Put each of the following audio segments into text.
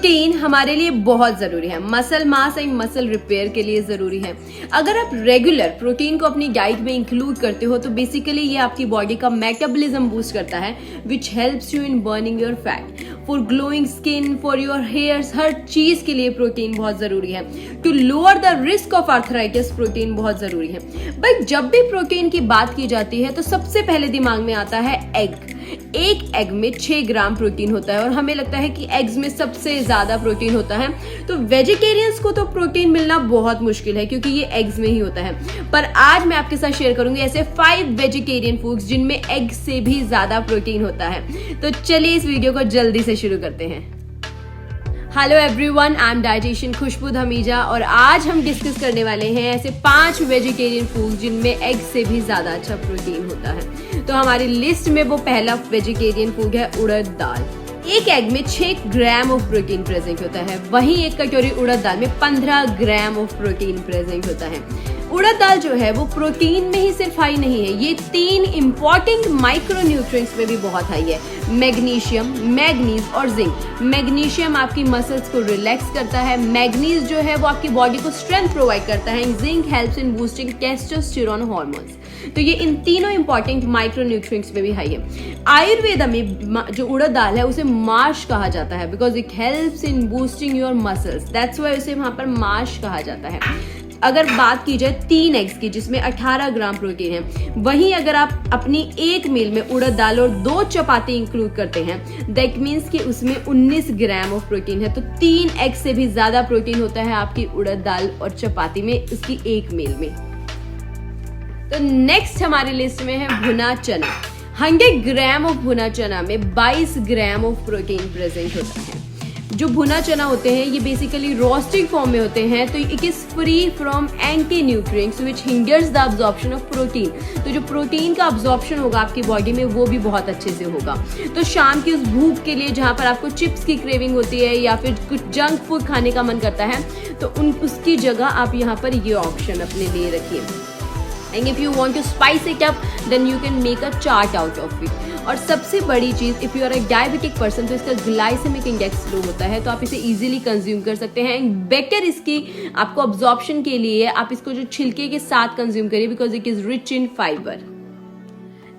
Protein हमारे लिए बहुत जरूरी है, muscle mass and muscle repair के लिए जरूरी है। अगर आप रेगुलर प्रोटीन को अपनी डाइट में इंक्लूड करते हो तो बेसिकली ये आपकी बॉडी का मेटाबॉलिज्म बूस्ट करता है, which helps you in burning your fat, for glowing skin, for your hairs, हर चीज के लिए प्रोटीन बहुत जरूरी है। To lower the risk of arthritis protein बहुत जरूरी है। बट जब भी प्रोटीन की बात की जाती है तो सबसे पहले दिमाग में आता है एग। एक एग में 6 ग्राम प्रोटीन होता है और हमें लगता है कि एग्स में सबसे ज्यादा प्रोटीन होता है, तो वेजिटेरियंस को तो प्रोटीन मिलना बहुत मुश्किल है क्योंकि ये एग्स में ही होता है। पर आज मैं आपके साथ शेयर करूंगी ऐसे 5 वेजिटेरियन फूड्स जिनमें एग से भी ज्यादा प्रोटीन होता है। तो चलिए इस वीडियो को जल्दी से शुरू करते हैं। Hello everyone, I am dietitian Khushboo Dhamija और आज हम डिस्कस करने वाले हैं ऐसे 5 वेजिटेरियन फूड जिनमें एग से भी ज्यादा अच्छा प्रोटीन होता है। तो हमारी लिस्ट में वो पहला वेजिटेरियन फूड है उड़द दाल। एक एग में 6 ग्राम ऑफ प्रोटीन प्रेजेंट होता है, वहीं एक कटोरी उड़द दाल में 15 ग्राम ऑफ प्रोटीन प्रेजेंट होता है। उड़द दाल जो है वो प्रोटीन में ही सिर्फ हाई नहीं है, ये 3 इंपॉर्टेंट माइक्रोन्यूट्रिएंट्स में भी बहुत हाई है, मैग्नीशियम, मैग्नीज और जिंक। मैग्नीशियम आपकी मसल्स को रिलैक्स करता है, मैग्नीज जो है वो आपकी बॉडी को स्ट्रेंथ प्रोवाइड करता है, zinc helps in boosting testosterone hormones. तो ये इन तीनों इंपॉर्टेंट माइक्रोन्यूट्रिएंट्स में भी हाई है। आयुर्वेदा में जो उड़द दाल है उसे माश कहा जाता है because it helps in boosting your muscles, that's why उसे वहां पर माश कहा जाता है। अगर बात की जाए 3 एग्स की जिसमें 18 ग्राम प्रोटीन है, वहीं अगर आप अपनी एक मील में उड़द दाल और 2 चपाती इंक्लूड करते हैं दैट मीन्स कि उसमें 19 ग्राम ऑफ प्रोटीन है। तो 3 एग से भी ज्यादा प्रोटीन होता है आपकी उड़द दाल और चपाती में, उसकी एक मील में। तो नेक्स्ट हमारी लिस्ट में है भुना चना। 100 ग्राम ऑफ भुना चना में 22 ग्राम ऑफ प्रोटीन प्रेजेंट होता है। जो भुना चना होते हैं ये बेसिकली रोस्टेड फॉर्म में होते हैं, तो it is free from anti nutrients which hinders the absorption of protein. तो जो प्रोटीन का अब्जॉर्प्शन होगा आपकी बॉडी में वो भी बहुत अच्छे से होगा। तो शाम की उस भूख के लिए जहां पर आपको चिप्स की क्रेविंग होती है या फिर कुछ जंक फूड खाने का मन करता है तो उसकी जगह आप यहाँ पर ये ऑप्शन अपने लिए रखिए। And if you want to spice it up, then you can make a chart out of it. और सबसे बड़ी चीज, if you are a diabetic person तो इसका ग्लाइसेमिक इंडेक्स लो होता है, तो आप इसे इजीली कंज्यूम कर सकते हैं। एंड बेटर इसकी आपको अब्जॉर्प्शन के लिए आप इसको जो छिलके के साथ कंज्यूम करिए because it is rich in fibre.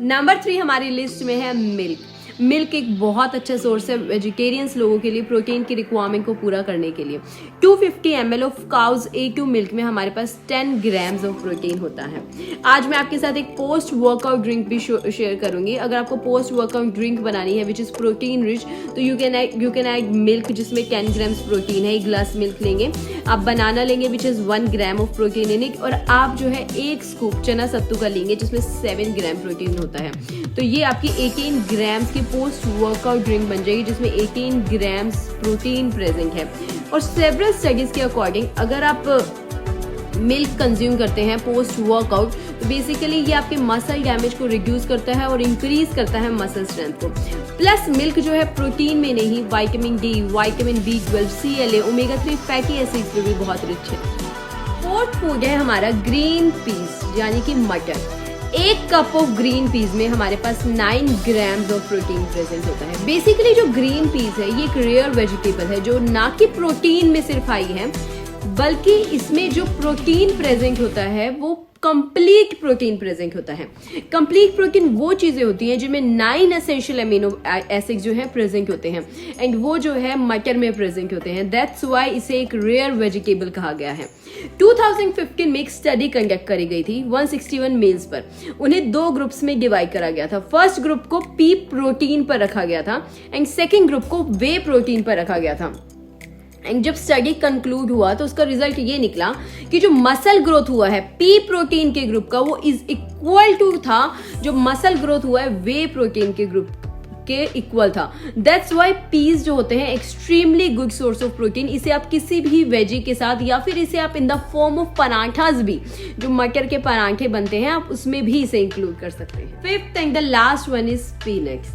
Number 3 हमारी लिस्ट में है मिल्क। मिल्क एक बहुत अच्छा सोर्स है वेजिटेरियंस लोगों के लिए प्रोटीन की रिक्वायरमेंट को पूरा करने के लिए। 250 ml of cows A2 milk में हमारे पास 10 ग्राम्स ऑफ प्रोटीन होता है। आज मैं आपके साथ एक पोस्ट वर्कआउट ड्रिंक भी शेयर करूंगी। अगर आपको पोस्ट वर्कआउट ड्रिंक बनानी है विच इज प्रोटीन रिच तो यू कैन ऐड मिल्क जिसमें 10 ग्राम्स प्रोटीन है। एक ग्लास मिल्क लेंगे, आप बनाना लेंगे which is 1 gram of protein in it, और आप जो है 1 स्कूप चना सत्तू का लेंगे जिसमें 7 ग्राम प्रोटीन होता है। तो ये आपकी 18 ग्राम्स की पोस्ट वर्कआउट ड्रिंक बन जाएगी जिसमें 18 ग्राम्स प्रोटीन प्रेजेंट है। और सेवरल स्टडीज के अकॉर्डिंग अगर आप मिल्क कंज्यूम करते हैं पोस्ट वर्कआउट तो बेसिकली ये आपके मसल डैमेज को रिड्यूस करता है और इंक्रीज करता है मसल स्ट्रेंथ को। प्लस मिल्क जो है प्रोटीन में नहीं, vitamin D, vitamin B12, CLA, omega 3 fatty acids में भी बहुत रिच है। 4th फूड है हमारा ग्रीन पीस यानी कि मटर। 1 कप ऑफ ग्रीन पीस में हमारे पास 9 ग्राम्स ऑफ प्रोटीन प्रेजेंट होता है। बेसिकली जो ग्रीन पीस है ये एक रेयर वेजिटेबल है जो ना कि प्रोटीन में सिर्फ हाई है बल्कि इसमें जो प्रोटीन प्रेजेंट होता है वो कंप्लीट प्रोटीन प्रेजेंट होता है। कंप्लीट प्रोटीन वो चीजें होती हैं जिनमें 9 एसेंशियल अमीनो एसिड्स जो है प्रेजेंट होते हैं एंड वो जो है मटर में प्रेजेंट होते हैं। दैट्स व्हाई इसे एक रेयर वेजिटेबल कहा गया है। 2015 में एक स्टडी कंडक्ट करी गई थी 161 मेल्स पर। उन्हें 2 ग्रुप्स में डिवाइड करा गया था। फर्स्ट ग्रुप को पी प्रोटीन पर रखा गया था एंड सेकेंड ग्रुप को वे प्रोटीन पर रखा गया था। एंड जब स्टडी कंक्लूड हुआ तो उसका रिजल्ट ये निकला कि जो मसल ग्रोथ हुआ है पी प्रोटीन के ग्रुप का वो इज इक्वल टू था जो मसल ग्रोथ हुआ है वे प्रोटीन के ग्रुप के इक्वल था। दैट्स व्हाई पीस जो होते हैं extremely good source of protein. इसे आप किसी भी वेजी के साथ या फिर इसे आप in the form of parathas भी, जो मटर के पराठे बनते हैं, आप उसमें भी इसे इंक्लूड कर सकते हैं। 5th and the last one is peanuts.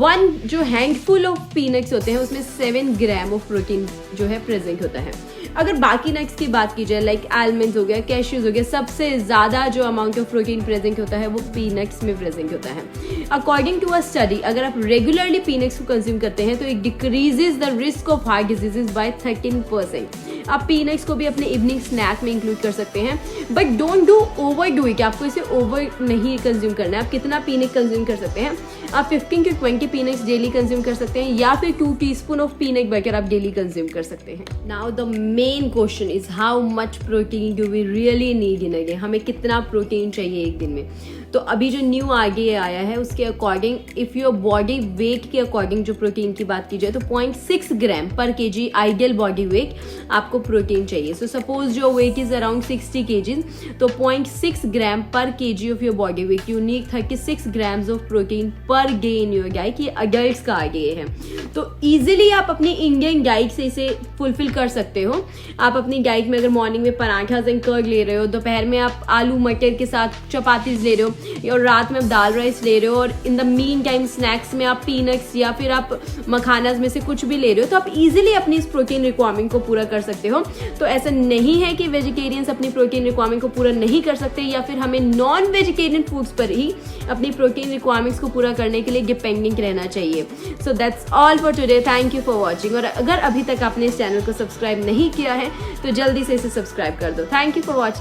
1 जो हैंडफुल ऑफ पीनट्स होते हैं उसमें 7 ग्राम ऑफ प्रोटीन जो है प्रेजेंट होता है। अगर बाकी नट्स की बात की जाए लाइक आलमंड्स हो गया, कैश्यूज हो गया, सबसे ज़्यादा जो अमाउंट ऑफ प्रोटीन प्रेजेंट होता है वो पीनट्स में प्रेजेंट होता है। अकॉर्डिंग टू अ स्टडी, अगर आप रेगुलरली पीनट्स को कंज्यूम करते हैं तो it decreases the risk of heart diseases by 13%। आप पीनट्स को भी अपने इवनिंग स्नैक में इंक्लूड कर सकते हैं, but don't do over do it. आपको इसे ओवर नहीं कंज्यूम करना है। आप कितना पीनट कंज्यूम कर सकते हैं? आप 15 to 20 पीनट्स डेली कंज्यूम कर सकते हैं, या फिर 2 टीस्पून ऑफ पीनट बटर आप डेली कंज्यूम कर सकते हैं। Now the main question is how much protein do we really need in a day. हमें कितना प्रोटीन चाहिए एक दिन में? तो अभी जो न्यू आगे आया है उसके according, if your body weight के अकॉर्डिंग जो प्रोटीन की बात की जाए तो 0.6 ग्राम पर केजी आइडियल बॉडी वेट आपको प्रोटीन चाहिए। सो सपोज जो वेट इज अराउंड 60 kg, तो 0.6 ग्राम पर KG of your body weight you need 36 grams of protein per day in your diet. ये अडल्ट्स का आगे है, तो ईजिली आप अपनी इंडियन डाइट से इसे फुलफिल कर सकते हो। आप अपनी डाइट में अगर मॉर्निंग में पराठा एंड कर्ड ले रहे हो, दोपहर में आप आलू मटर के साथ चपातीज ले रहे हो, और रात में आप दाल राइस ले रहे हो, और in the mean time snacks में आप पीनट्स या फिर आप मखानाज में से कुछ भी ले रहे हो, तो आप इजीली अपनी इस प्रोटीन रिक्वायरमेंट को पूरा कर सकते हो। तो ऐसा नहीं है कि वेजिटेरियंस अपनी प्रोटीन रिक्वायरमेंट को पूरा नहीं कर सकते, या फिर हमें नॉन वेजिटेरियन फूड्स पर ही अपनी प्रोटीन रिक्वायरमेंट्स को पूरा करने के लिए डिपेंडेंट रहना चाहिए। So that's all for today. Thank you for watching. और अगर अभी तक आपने इस चैनल को सब्सक्राइब नहीं किया है तो जल्दी से इसे सब्सक्राइब कर दो। Thank you for watching.